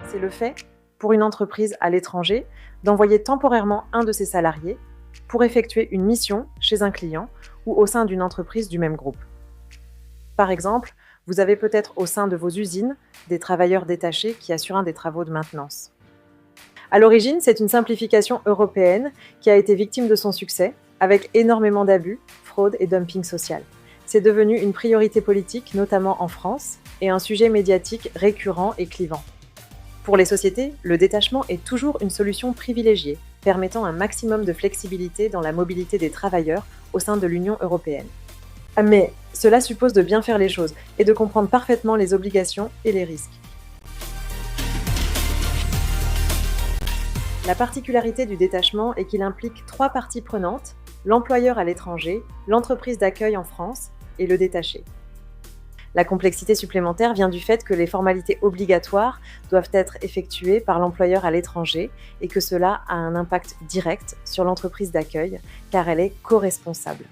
C'est le fait, pour une entreprise à l'étranger, d'envoyer temporairement un de ses salariés pour effectuer une mission chez un client ou au sein d'une entreprise du même groupe. Par exemple, vous avez peut-être au sein de vos usines des travailleurs détachés qui assurent des travaux de maintenance. À l'origine, c'est une simplification européenne qui a été victime de son succès, avec énormément d'abus, fraude et dumping social. C'est devenu une priorité politique, notamment en France, et un sujet médiatique récurrent et clivant. Pour les sociétés, le détachement est toujours une solution privilégiée, permettant un maximum de flexibilité dans la mobilité des travailleurs au sein de l'Union européenne. Mais cela suppose de bien faire les choses et de comprendre parfaitement les obligations et les risques. La particularité du détachement est qu'il implique 3 parties prenantes: l'employeur à l'étranger, l'entreprise d'accueil en France et le détaché. La complexité supplémentaire vient du fait que les formalités obligatoires doivent être effectuées par l'employeur à l'étranger et que cela a un impact direct sur l'entreprise d'accueil, car elle est co-responsable.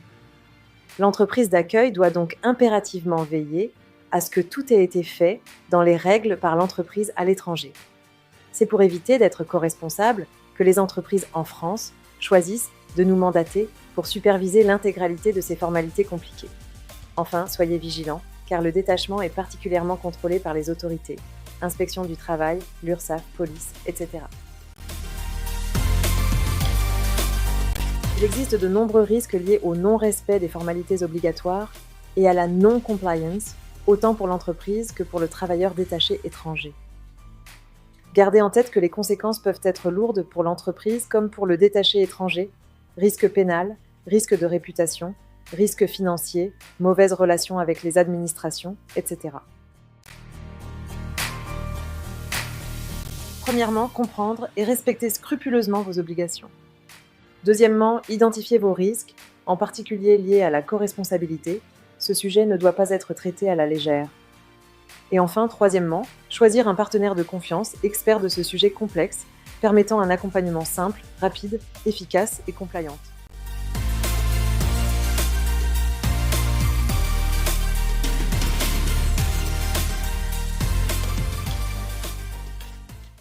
L'entreprise d'accueil doit donc impérativement veiller à ce que tout ait été fait dans les règles par l'entreprise à l'étranger. C'est pour éviter d'être co-responsable que les entreprises en France choisissent de nous mandater pour superviser l'intégralité de ces formalités compliquées. Enfin, soyez vigilants, car le détachement est particulièrement contrôlé par les autorités, Inspection du travail, l'URSSAF, police, etc. Il existe de nombreux risques liés au non-respect des formalités obligatoires et à la non-compliance, autant pour l'entreprise que pour le travailleur détaché étranger. Gardez en tête que les conséquences peuvent être lourdes pour l'entreprise comme pour le détaché étranger: risque pénal, risque de réputation, risque financier, mauvaise relation avec les administrations, etc. Premièrement, comprendre et respecter scrupuleusement vos obligations. Deuxièmement, identifier vos risques, en particulier liés à la co-responsabilité. Ce sujet ne doit pas être traité à la légère. Et enfin, troisièmement, choisir un partenaire de confiance, expert de ce sujet complexe, permettant un accompagnement simple, rapide, efficace et compliant.